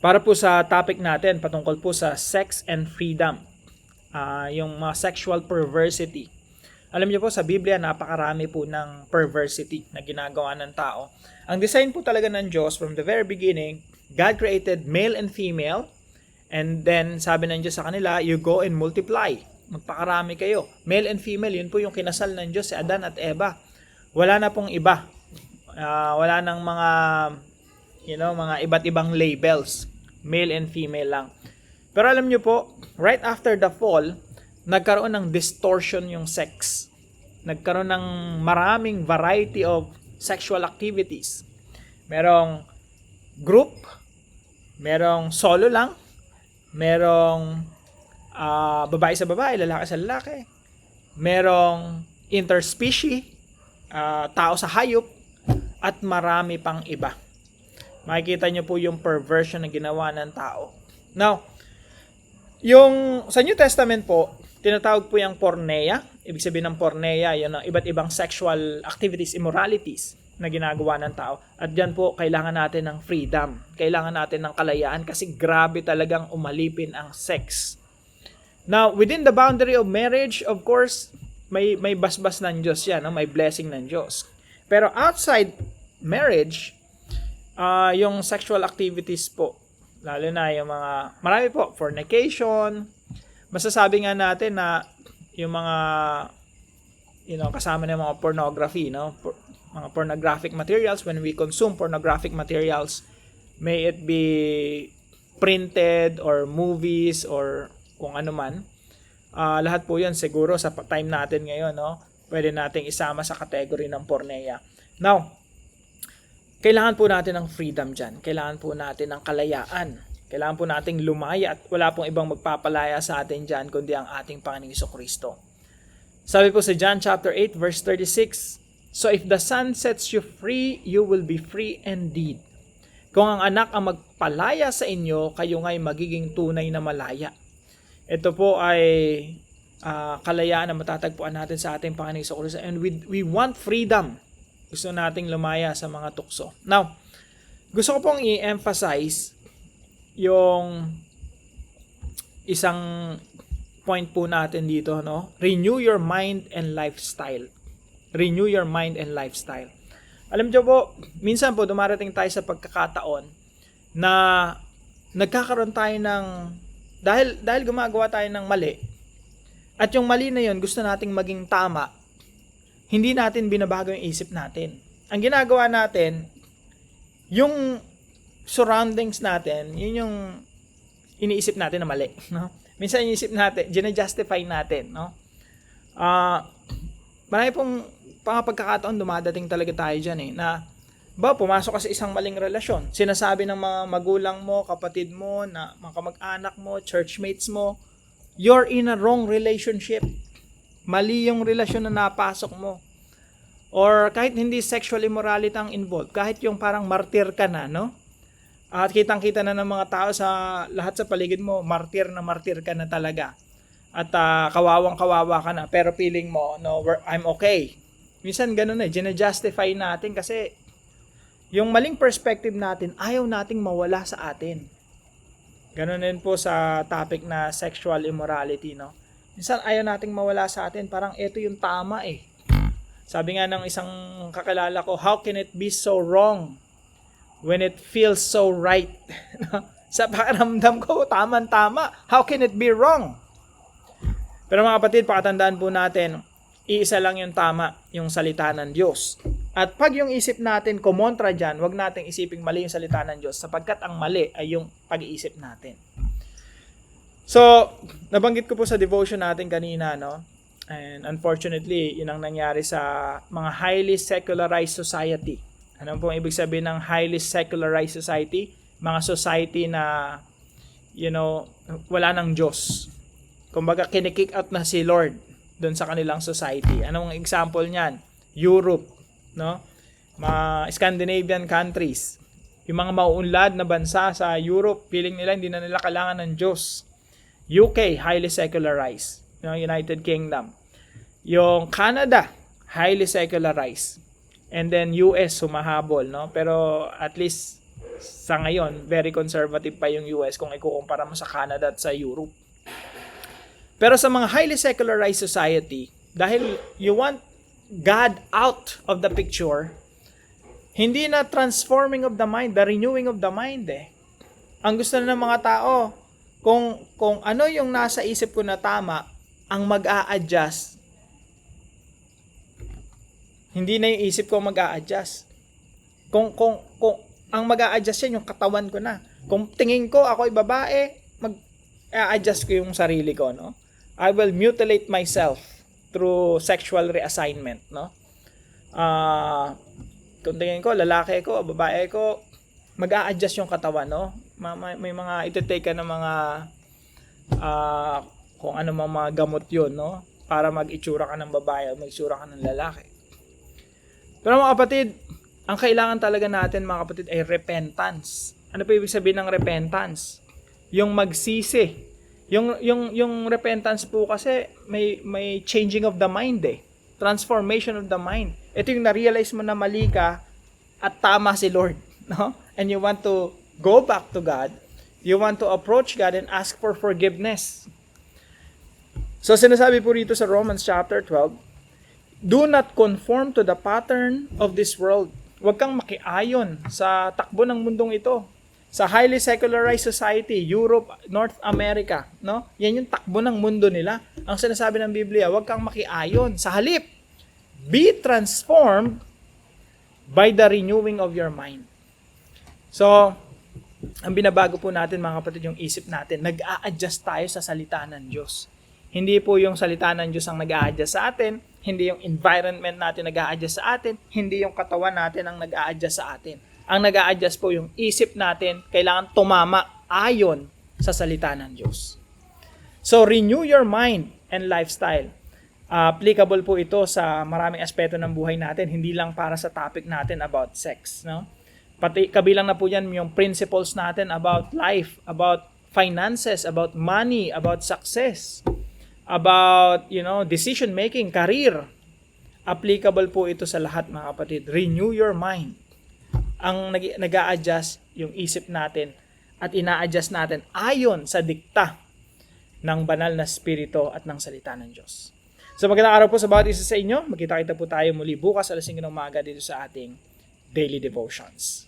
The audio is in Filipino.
Para po sa topic natin patungkol po sa sex and freedom, yung mga sexual perversity. Alam niyo po sa Biblia napakarami po ng perversity na ginagawa ng tao. Ang design po talaga ng Diyos from the very beginning, God created male and female, and then sabi ng Diyos sa kanila, you go and multiply. Magpakarami kayo. Male and female, yun po yung kinasal ng Diyos si Adan at Eva. Wala na pong iba. Wala nang mga mga iba't ibang labels. Male and female lang. Pero alam nyo po, right after the fall, nagkaroon ng distortion yung sex. Nagkaroon ng maraming variety of sexual activities. Merong group, merong solo lang, merong babae sa babae, lalaki sa lalaki, merong interspecies, tao sa hayop, at marami pang iba. Makikita nyo po yung perversion na ginawa ng tao. Now, yung sa New Testament po, tinatawag po yung porneia. Ibig sabihin ng porneia, yun ang iba't ibang sexual activities, immoralities na ginagawa ng tao. At dyan po, kailangan natin ng freedom. Kailangan natin ng kalayaan kasi grabe talagang umalipin ang sex. Now, within the boundary of marriage, of course, may basbas ng Diyos yan, may blessing ng Diyos. Pero outside marriage, yung sexual activities po, lalo na yung mga, marami po, fornication, masasabi nga natin na yung mga, kasama na yung mga pornography, mga pornographic materials, when we consume pornographic materials, may it be printed or movies or kung ano man, lahat po yun siguro sa time natin ngayon, pwede nating isama sa category ng porneia. Now, kailangan po natin ng freedom dyan. Kailangan po natin ng kalayaan. Kailangan po nating lumaya at wala pong ibang magpapalaya sa atin dyan kundi ang ating Panginoong Jesucristo. Sabi po sa John chapter 8 verse 36, so if the Son sets you free, you will be free indeed. Kung ang anak ang magpalaya sa inyo, kayo nga'y magiging tunay na malaya. Ito po ay kalayaan na matatagpuan natin sa ating Panginoong Jesucristo. And we want freedom. Gusto nating lumaya sa mga tukso. Now, gusto ko pong i-emphasize yung isang point po natin dito, Renew your mind and lifestyle. Renew your mind and lifestyle. Alam niyo po, minsan po dumarating tayo sa pagkakataon na nagkakaroon tayo ng dahil gumagawa tayo ng mali. At yung mali na yun, gusto nating maging tama. Hindi natin binabago yung isip natin. Ang ginagawa natin, yung surroundings natin, yun yung iniisip natin na mali. Minsan iniisip natin, gina-justify natin. Marami pong pagkakataon dumadating talaga tayo dyan na pumasok ka sa isang maling relasyon. Sinasabi ng mga magulang mo, kapatid mo, na mga kamag-anak mo, churchmates mo, you're in a wrong relationship. Mali yung relasyon na napasok mo. Or kahit hindi sexual immorality ang involved, kahit yung parang martir ka na, At kitang-kita na ng mga tao sa lahat sa paligid mo, martir ka na talaga. At kawawang-kawawa ka na, pero feeling mo, I'm okay. Minsan ganun gina-justify natin kasi yung maling perspective natin, ayaw nating mawala sa atin. Ganun din po sa topic na sexual immorality, Minsan ayaw nating mawala sa atin, parang ito yung tama Sabi nga ng isang kakilala ko, how can it be so wrong when it feels so right? Sa pakiramdam ko, tama-tama. How can it be wrong? Pero mga kapatid, pakatandaan po natin, iisa lang yung tama, yung salita ng Diyos. At pag yung isip natin kumontra dyan, wag nating isiping mali yung salita ng Diyos sapagkat ang mali ay yung pag-iisip natin. So, nabanggit ko po sa devotion natin kanina, And unfortunately, yun ang nangyari sa mga highly secularized society. Ano pong ibig sabihin ng highly secularized society? Mga society na, wala ng Diyos. Kumbaga, kinikick out na si Lord doon sa kanilang society. Anong example niyan? Europe, mga Scandinavian countries. Yung mga mauunlad na bansa sa Europe, feeling nila hindi na nila kailangan ng Diyos. UK, highly secularized. United Kingdom. Yung Canada, highly secularized. And then US, humahabol. Pero at least Sa ngayon, very conservative pa yung US kung ikukumpara mo sa Canada at sa Europe. Pero sa mga highly secularized society, dahil you want God out of the picture, hindi na transforming of the mind, the renewing of the mind eh. Ang gusto na ng mga tao, kung ano yung nasa isip ko na tama, ang mag-a-adjust. Hindi na yung isip ko mag-a-adjust. Kung ang mag-a-adjust yan, yung katawan ko na. Kung tingin ko ako'y babae, mag-a-adjust ko yung sarili ko, no? I will mutilate myself through sexual reassignment, no? Kung tingin ko, lalaki ko, babae ko, mag-a-adjust yung katawan, no? May mga ito-take ka ng mga kung ano mga gamot yun, no? Para mag-itsura ka ng babae o mag-itsura ka ng lalaki. Pero mga kapatid, ang kailangan talaga natin mga kapatid ay repentance. Ano pa ibig sabihin ng repentance? Yung magsisi. Yung repentance po kasi may changing of the mind eh. Transformation of the mind. Ito yung na-realize mo na mali ka at tama si Lord, no? And you want to go back to God. You want to approach God and ask for forgiveness. So sinasabi po rito sa Romans chapter 12, do not conform to the pattern of this world. Huwag kang makiayon sa takbo ng mundong ito. Sa highly secularized society, Europe, North America, no? Yan yung takbo ng mundo nila. Ang sinasabi ng Biblia, huwag kang makiayon. Sa halip, be transformed by the renewing of your mind. So, ang binabago po natin mga kapatid yung isip natin, nag-a-adjust tayo sa salita ng Diyos. Hindi po yung salita ng Diyos ang nag-a-adjust sa atin, hindi yung environment natin nag-a-adjust sa atin, hindi yung katawan natin ang nag-a-adjust sa atin. Ang nag-a-adjust po yung isip natin, kailangan tumama ayon sa salita ng Diyos. So, renew your mind and lifestyle. Applicable po ito sa maraming aspeto ng buhay natin, hindi lang para sa topic natin about sex, no? Pati kabilang na po yan yung principles natin about life, about finances, about money, about success, about, decision making, career. Applicable po ito sa lahat mga kapatid. Renew your mind. Ang nag-a-adjust yung isip natin at ina-adjust natin ayon sa dikta ng banal na spirito at ng salita ng Diyos. So magandang araw po sa bawat isa sa inyo. Magkita-kita po tayo muli bukas alas 5 ng umaga dito sa ating Daily Devotions.